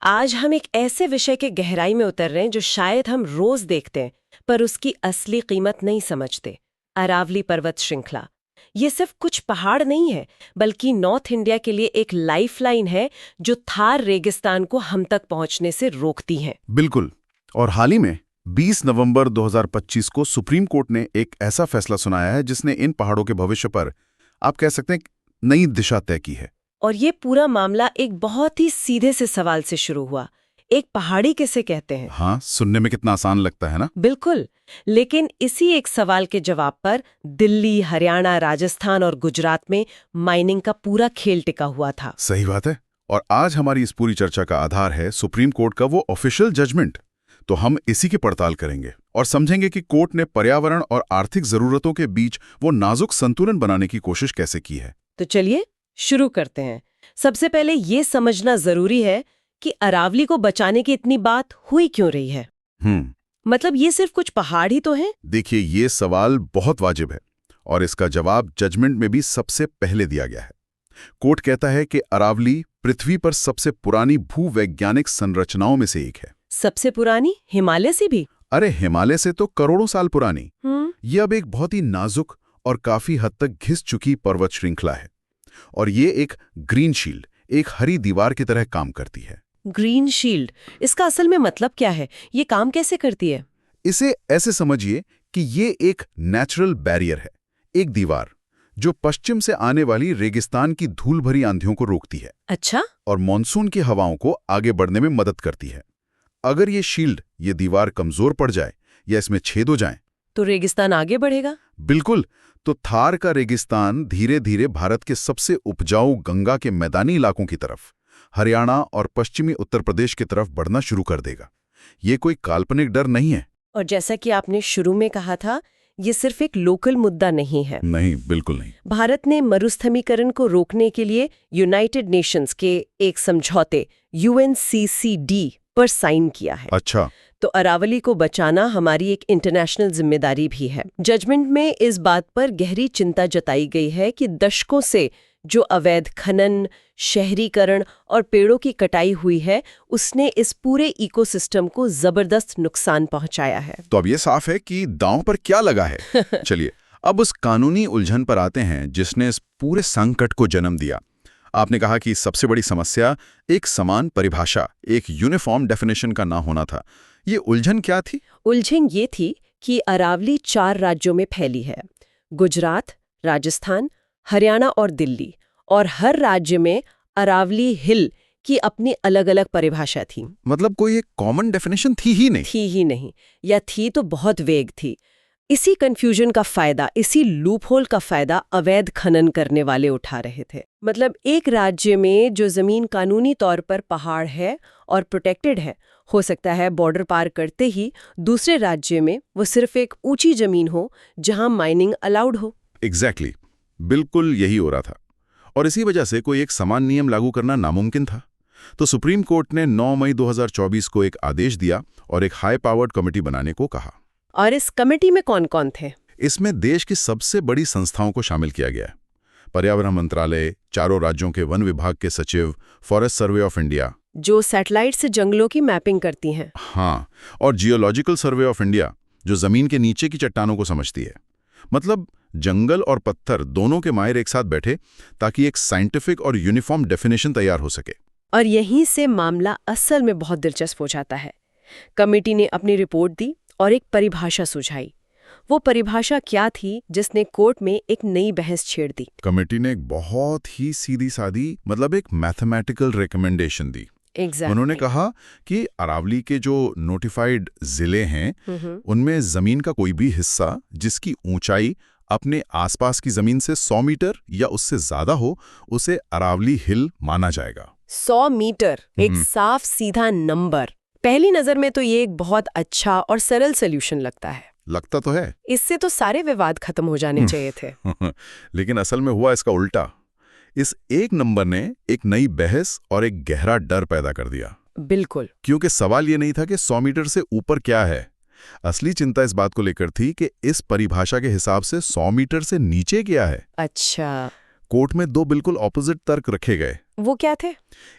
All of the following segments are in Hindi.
आज हम एक ऐसे विषय के गहराई में उतर रहे हैं जो शायद हम रोज देखते हैं पर उसकी असली कीमत नहीं समझते। अरावली पर्वत श्रृंखला। ये सिर्फ कुछ पहाड़ नहीं है, बल्कि नॉर्थ इंडिया के लिए एक लाइफलाइन है जो थार रेगिस्तान को हम तक पहुंचने से रोकती है। बिल्कुल। और हाल ही में 20 नवंबर 2025 को सुप्रीम कोर्ट ने एक ऐसा फैसला सुनाया है जिसने इन पहाड़ों के भविष्य पर, आप कह सकते हैं, नई दिशा तय की है। और ये पूरा मामला एक बहुत ही सीधे से सवाल से शुरू हुआ। एक पहाड़ी किसे कहते हैं? हाँ, सुनने में कितना आसान लगता है ना। बिल्कुल। लेकिन इसी एक सवाल के जवाब पर दिल्ली, हरियाणा, राजस्थान और गुजरात में माइनिंग का पूरा खेल टिका हुआ था। सही बात है। और आज हमारी इस पूरी चर्चा का आधार है सुप्रीम कोर्ट का वो ऑफिशियल जजमेंट। तो हम इसी की पड़ताल करेंगे और समझेंगे कि कोर्ट ने पर्यावरण और आर्थिक जरूरतों के बीच वो नाजुक संतुलन बनाने की कोशिश कैसे की है। तो चलिए शुरू करते हैं। सबसे पहले ये समझना जरूरी है कि अरावली को बचाने की इतनी बात हुई क्यों रही है। मतलब ये सिर्फ कुछ पहाड़ ही तो हैं? देखिए, ये सवाल बहुत वाजिब है और इसका जवाब जजमेंट में भी सबसे पहले दिया गया है। कोर्ट कहता है कि अरावली पृथ्वी पर सबसे पुरानी भूवैज्ञानिक संरचनाओं में से एक है। सबसे पुरानी? हिमालय से भी? अरे, हिमालय से तो करोड़ों साल पुरानी। ये अब एक बहुत ही नाजुक और काफी हद तक घिस चुकी पर्वत श्रृंखला है और ये एक ग्रीन शील्ड, एक हरी दीवार की तरह काम करती है। ग्रीन शील्ड, इसका असल में मतलब क्या है? ये काम कैसे करती है? इसे ऐसे समझिए कि ये एक नेचुरल बैरियर है, एक दीवार जो पश्चिम से आने वाली रेगिस्तान की धूल भरी आंधियों को रोकती है। अच्छा। और मॉनसून की हवाओं को आगे बढ़ने में मदद करती है। अगर ये शील्ड, ये दीवार कमजोर पड़ जाए या इसमें छेद हो जाए तो रेगिस्तान आगे बढ़ेगा? बिल्कुल। तो थार का रेगिस्तान धीरे धीरे भारत के सबसे उपजाऊ गंगा के मैदानी इलाकों की तरफ, हरियाणा और पश्चिमी उत्तर प्रदेश की तरफ बढ़ना शुरू कर देगा। ये कोई काल्पनिक डर नहीं है। और जैसा कि आपने शुरू में कहा था, ये सिर्फ एक लोकल मुद्दा नहीं है। नहीं, बिल्कुल नहीं। भारत ने मरुस्थलीकरण को रोकने के लिए यूनाइटेड नेशंस के एक समझौते UNCCD पर साइन किया है। अच्छा। तो अरावली को बचाना हमारी एक इंटरनेशनल जिम्मेदारी भी है। जजमेंट में इस बात पर गहरी चिंता जताई गई है कि दशकों से जो अवैध खनन, शहरीकरण और पेड़ों की कटाई हुई है, उसने इस पूरे इकोसिस्टम को जबरदस्त नुकसान पहुंचाया है। तो अब ये साफ है कि दांव पर क्या लगा है। चलिए अब उस कानूनी उलझन पर आते हैं जिसने इस पूरे संकट को जन्म दिया। आपने कहा कि सबसे बड़ी समस्या एक समान परिभाषा, एक यूनिफॉर्म डेफिनेशन का ना होना था। ये उलझन क्या थी? उलझन ये थी कि अरावली 4 राज्यों में फैली है, गुजरात, राजस्थान, हरियाणा और दिल्ली, और हर राज्य में अरावली हिल की अपनी अलग अलग परिभाषा थी। मतलब कोई एक कॉमन डेफिनेशन थी ही नहीं। या थी तो बहुत वेग थी। इसी कंफ्यूजन का फायदा, इसी लूपहोल का फायदा अवैध खनन करने वाले उठा रहे थे। मतलब एक राज्य में जो जमीन कानूनी तौर पर पहाड़ है और प्रोटेक्टेड है, हो सकता है बॉर्डर पार करते ही दूसरे राज्य में वो सिर्फ एक ऊंची जमीन हो जहां माइनिंग अलाउड हो। एग्जैक्टली, बिल्कुल यही हो रहा था। और इसी वजह से कोई एक समान नियम लागू करना नामुमकिन था। तो सुप्रीम कोर्ट ने 9 मई 2024 को एक आदेश दिया और एक हाई पावर्ड कमेटी बनाने को कहा। और इस कमेटी में कौन कौन थे? इसमें देश की सबसे बड़ी संस्थाओं को शामिल किया गया है। पर्यावरण मंत्रालय, चारों राज्यों के वन विभाग के सचिव, फॉरेस्ट सर्वे ऑफ इंडिया जो सैटेलाइट से जंगलों की मैपिंग करती हैं। हाँ, और जियोलॉजिकल सर्वे ऑफ इंडिया जो जमीन के नीचे की चट्टानों को समझती है। मतलब जंगल और पत्थर दोनों के माहिर एक साथ बैठे ताकि एक साइंटिफिक और यूनिफॉर्म डेफिनेशन तैयार हो सके। और यहीं से मामला असल में बहुत दिलचस्प हो जाता है। कमेटी ने अपनी रिपोर्ट दी और एक परिभाषा सुझाई। वो परिभाषा क्या थी जिसने कोर्ट में एक नई बहस छेड़ दी? कमेटी ने एक बहुत ही सीधी सादी, मतलब एक मैथमेटिकल रिकमेंडेशन दी। उन्होंने कहा कि अरावली के जो नोटिफाइड जिले हैं, उनमें जमीन का कोई भी हिस्सा जिसकी ऊंचाई अपने आसपास की जमीन से 100 मीटर या उससे ज्यादा हो, उसे अरावली हिल माना जाएगा। 100 मीटर, एक साफ सीधा नंबर। पहली नजर में तो ये एक बहुत अच्छा और सरल सोल्यूशन लगता है। लगता तो है। इससे तो सारे विवाद खत्म हो जाने चाहिए थे। लेकिन असल में हुआ इसका उल्टा। इस एक नंबर ने एक नई बहस और एक गहरा डर पैदा कर दिया। बिल्कुल। क्योंकि सवाल ये नहीं था कि 100 मीटर से ऊपर क्या है। असली चिंता इस बात को लेकर थी कि इस परिभाषा के हिसाब से 100 मीटर से नीचे क्या है। अच्छा। कोर्ट में दो बिल्कुल ऑपोजिट तर्क रखे गए। वो क्या थे?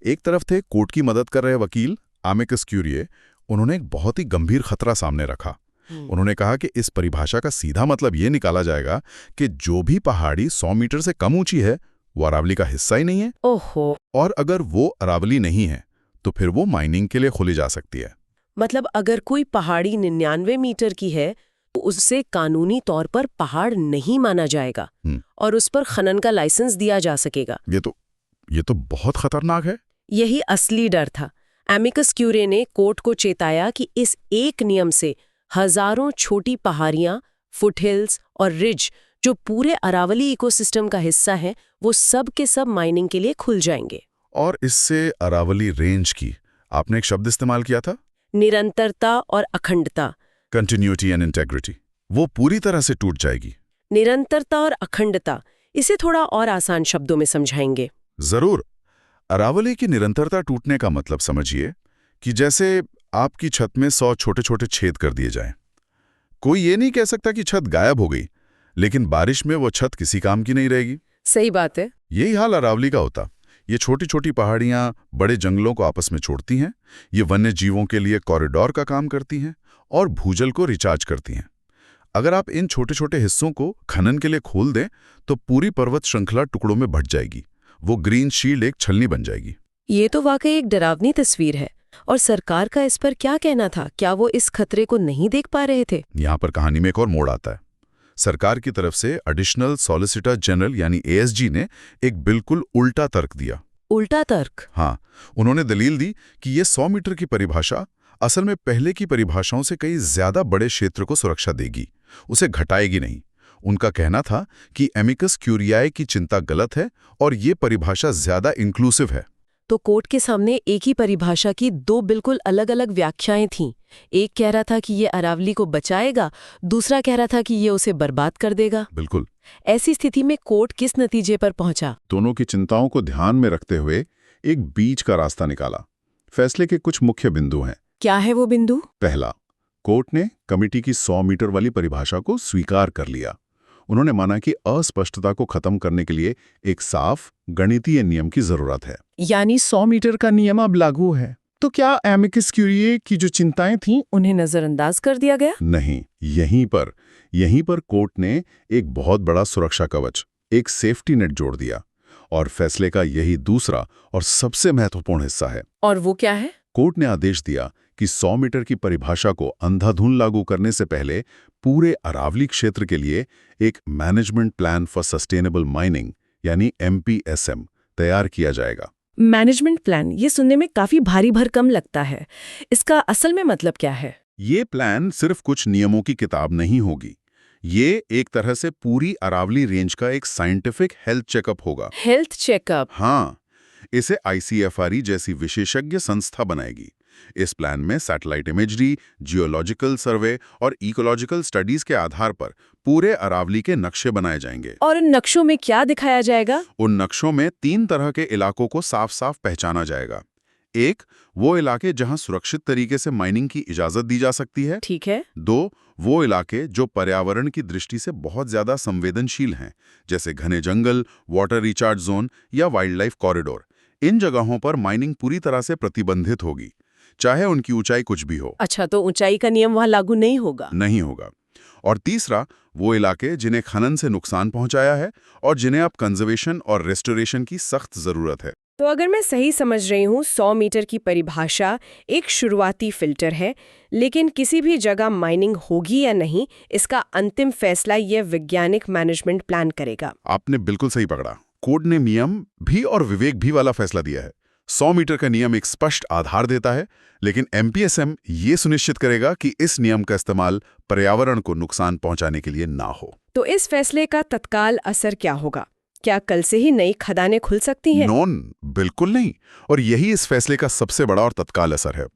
एक तरफ थे कोर्ट की मदद कर रहे वकील अमिकस क्यूरिये। उन्होंने एक बहुत ही गंभीर खतरा सामने रखा। उन्होंने कहा कि इस परिभाषा का सीधा मतलब ये निकाला जाएगा कि जो भी पहाड़ी 100 मीटर से कम ऊंची है वो अरावली का हिस्सा ही नहीं है। ओहो। और अगर वो अरावली नहीं है तो फिर वो माइनिंग के लिए खोली जा सकती है। मतलब अगर कोई पहाड़ी 99 मीटर की है तो उससे कानूनी तौर पर पहाड़ नहीं माना जाएगा और उस पर खनन का लाइसेंस दिया जा सकेगा। ये तो बहुत खतरनाक है। यही असली डर था। एमिकस क्यूरे ने कोर्ट को चेताया कि इस एक नियम से हजारों छोटी पहाड़ियां, फुटहिल्स और रिज जो पूरे अरावली इकोसिस्टम का हिस्सा हैं, वो सब के सब माइनिंग के लिए खुल जाएंगे। और इससे अरावली रेंज की आपने एक शब्द इस्तेमाल किया था, निरंतरता और अखंडता, कंटिन्यूटी एंड इंटेग्रिटी, वो पूरी तरह से टूट जाएगी। निरंतरता और अखंडता, इसे थोड़ा और आसान शब्दों में समझाएंगे। जरूर। अरावली की निरंतरता टूटने का मतलब समझिए कि जैसे आपकी छत में 100 छोटे छोटे छेद कर दिए जाएं। कोई ये नहीं कह सकता कि छत गायब हो गई, लेकिन बारिश में वो छत किसी काम की नहीं रहेगी। सही बात है। यही हाल अरावली का होता। ये छोटी छोटी पहाड़ियां बड़े जंगलों को आपस में छोड़ती हैं, ये वन्य जीवों के लिए कॉरिडोर का काम करती हैं और भूजल को रिचार्ज करती हैं। अगर आप इन छोटे छोटे हिस्सों को खनन के लिए खोल दें तो पूरी पर्वत श्रृंखला टुकड़ों में बंट जाएगी। वो ग्रीन शील्ड एक छलनी बन जाएगी। ये तो वाकई एक डरावनी तस्वीर है। और सरकार का इस पर क्या कहना था? क्या वो इस खतरे को नहीं देख पा रहे थे? यहाँ पर कहानी में एक और मोड़ आता है। सरकार की तरफ से एडिशनल सॉलिसिटर जनरल यानी एएसजी ने एक बिल्कुल उल्टा तर्क दिया। उल्टा तर्क? हाँ, उन्होंने दलील दी कि ये 100 मीटर की परिभाषा असल में पहले की परिभाषाओं से कई ज्यादा बड़े क्षेत्र को सुरक्षा देगी, उसे घटाएगी नहीं। उनका कहना था कि एमिकस क्यूरियाई की चिंता गलत है और ये परिभाषा ज्यादा इंक्लूसिव है। तो कोर्ट के सामने एक ही परिभाषा की दो बिल्कुल अलग अलग व्याख्याएं थीं। एक कह रहा था कि ये अरावली को बचाएगा, दूसरा कह रहा था कि ये उसे बर्बाद कर देगा। बिल्कुल। ऐसी स्थिति में कोर्ट किस नतीजे पर पहुंचा? दोनों की चिंताओं को ध्यान में रखते हुए एक बीच का रास्ता निकाला। फैसले के कुछ मुख्य बिंदु हैं। क्या है वो बिंदु? पहला, कोर्ट ने कमिटी की 100 मीटर वाली परिभाषा को स्वीकार कर लिया। उन्होंने माना कि अस्पष्टता को खत्म करने के लिए एक साफ गणितीय नियम की जरूरत है। यानी 100 मीटर का नियम अब लागू है। तो क्या एमिकस क्यूरिये की जो चिंताएं थीं उन्हें नजरअंदाज कर दिया गया? नहीं, यहीं पर कोर्ट ने एक बहुत बड़ा सुरक्षा कवच, एक सेफ्टी नेट जोड़ दिया। और फैसले का यही दूसरा और सबसे महत्वपूर्ण हिस्सा है। और वो क्या है? कोर्ट ने आदेश दिया कि 100 मीटर की परिभाषा को अंधाधुंध लागू करने से पहले पूरे अरावली क्षेत्र के लिए एक management plan for sustainable mining यानी MPSM तैयार किया जाएगा। मैनेजमेंट प्लान, ये सुनने में काफी भारी भरकम लगता है। इसका असल में मतलब क्या है? ये प्लान सिर्फ कुछ नियमों की किताब नहीं होगी। ये एक तरह से पूरी अरावली रेंज का एक साइंटिफिक हेल्थ चेकअप होगा। Health checkup? हाँ, इसे ICFRE जैसी विशेषज्ञ संस्था बनाएगी। इस प्लान में सैटेलाइट इमेजरी, जियोलॉजिकल सर्वे और इकोलॉजिकल स्टडीज के आधार पर पूरे अरावली के नक्शे बनाए जाएंगे। और उन नक्शों में क्या दिखाया जाएगा? उन नक्शों में 3 तरह के इलाकों को साफ साफ पहचाना जाएगा। एक, वो इलाके जहां सुरक्षित तरीके से माइनिंग की इजाजत दी जा सकती है। ठीक है। 2, वो इलाके जो पर्यावरण की दृष्टि से बहुत ज्यादा संवेदनशील हैं, जैसे घने जंगल, वाटर रिचार्ज जोन या वाइल्ड लाइफ कॉरिडोर। इन जगहों पर माइनिंग पूरी तरह से प्रतिबंधित होगी, चाहे उनकी ऊंचाई कुछ भी हो। अच्छा, तो ऊंचाई का नियम वहां लागू नहीं होगा? नहीं होगा। और तीसरा, वो इलाके जिन्हें खनन से नुकसान पहुंचाया है और जिन्हें अब कंजर्वेशन और रेस्टोरेशन की सख्त जरूरत है। तो अगर मैं सही समझ रही हूँ, 100 मीटर की परिभाषा एक शुरुआती फिल्टर है, लेकिन किसी भी जगह माइनिंग होगी या नहीं, इसका अंतिम फैसला ये वैज्ञानिक मैनेजमेंट प्लान करेगा। आपने बिल्कुल सही पकड़ा। कोर्ट ने नियम भी और विवेक भी वाला फैसला दिया है। 100 मीटर का नियम एक स्पष्ट आधार देता है, लेकिन MPSM ये सुनिश्चित करेगा कि इस नियम का इस्तेमाल पर्यावरण को नुकसान पहुंचाने के लिए ना हो। तो इस फैसले का तत्काल असर क्या होगा? क्या कल से ही नई खदानें खुल सकती हैं? नॉन, बिल्कुल नहीं। और यही इस फैसले का सबसे बड़ा और तत्काल असर है।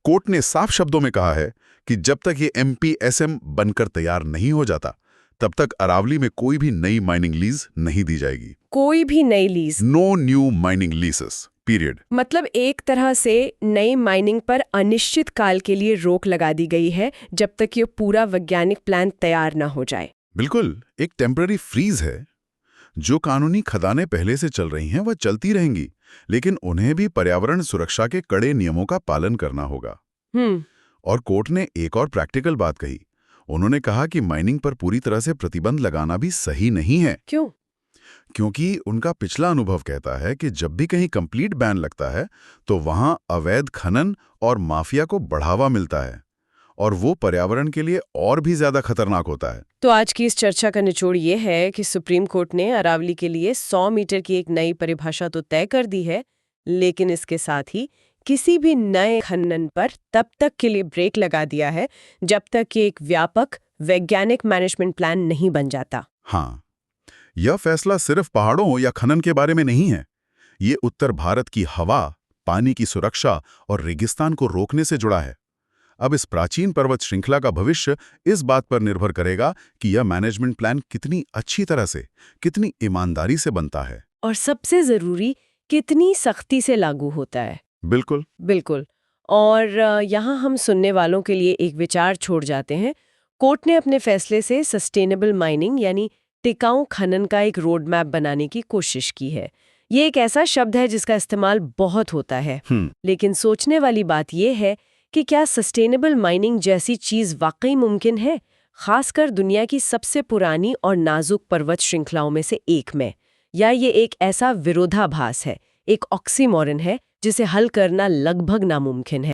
कोर्ट ने साफ शब्दों में कहा है कि जब तक ये MPSM बनकर तैयार नहीं हो जाता, तब तक अरावली में कोई भी नई माइनिंग लीज नहीं दी जाएगी। कोई भी नई lease? No new mining leases, period. मतलब एक तरह से नई माइनिंग पर अनिश्चित काल के लिए रोक लगा दी गई है, जब तक ये पूरा वैज्ञानिक प्लान तैयार ना हो जाए। बिल्कुल, एक टेम्पररी फ्रीज है। जो कानूनी खदानें पहले से चल रही हैं वह चलती रहेंगी, लेकिन उन्हें भी पर्यावरण सुरक्षा के कड़े नियमों का पालन करना होगा। और कोर्ट ने एक और प्रैक्टिकल बात कही। उन्होंने कहा कि माइनिंग पर पूरी तरह से प्रतिबंध लगाना भी सही नहीं है। क्यों? क्योंकि उनका पिछला अनुभव कहता है कि जब भी कहीं कंप्लीट बैन लगता है तो वहां अवैध खनन और माफिया को बढ़ावा मिलता है, और वो पर्यावरण के लिए और भी ज्यादा खतरनाक होता है। तो आज की इस चर्चा का निचोड़ ये है कि सुप्रीम कोर्ट ने अरावली के लिए 100 मीटर की एक नई परिभाषा तो तय कर दी है, लेकिन इसके साथ ही किसी भी नए खनन पर तब तक के लिए ब्रेक लगा दिया है जब तक कि एक व्यापक वैज्ञानिक मैनेजमेंट प्लान नहीं बन जाता। हाँ, यह फैसला सिर्फ पहाड़ों या खनन के बारे में नहीं है। ये उत्तर भारत की हवा, पानी की सुरक्षा और रेगिस्तान को रोकने से जुड़ा है। अब इस प्राचीन पर्वत श्रृंखला का भविष्य इस बात पर निर्भर करेगा कि यह मैनेजमेंट प्लान कितनी अच्छी तरह से, कितनी ईमानदारी से बनता है, और सबसे जरूरी, कितनी सख्ती से लागू होता है। बिल्कुल बिल्कुल। और यहाँ हम सुनने वालों के लिए एक विचार छोड़ जाते हैं। कोर्ट ने अपने फैसले से सस्टेनेबल माइनिंग यानी टिकाऊ खनन का एक रोड मैप बनाने की कोशिश की है। ये एक ऐसा शब्द है जिसका इस्तेमाल बहुत होता है, लेकिन सोचने वाली बात यह है कि क्या सस्टेनेबल माइनिंग जैसी चीज वाकई मुमकिन है, खासकर दुनिया की सबसे पुरानी और नाजुक पर्वत श्रृंखलाओं में से एक में? या ये एक ऐसा विरोधाभास है, एक ऑक्सीमोरन है जिसे हल करना लगभग नामुमकिन है?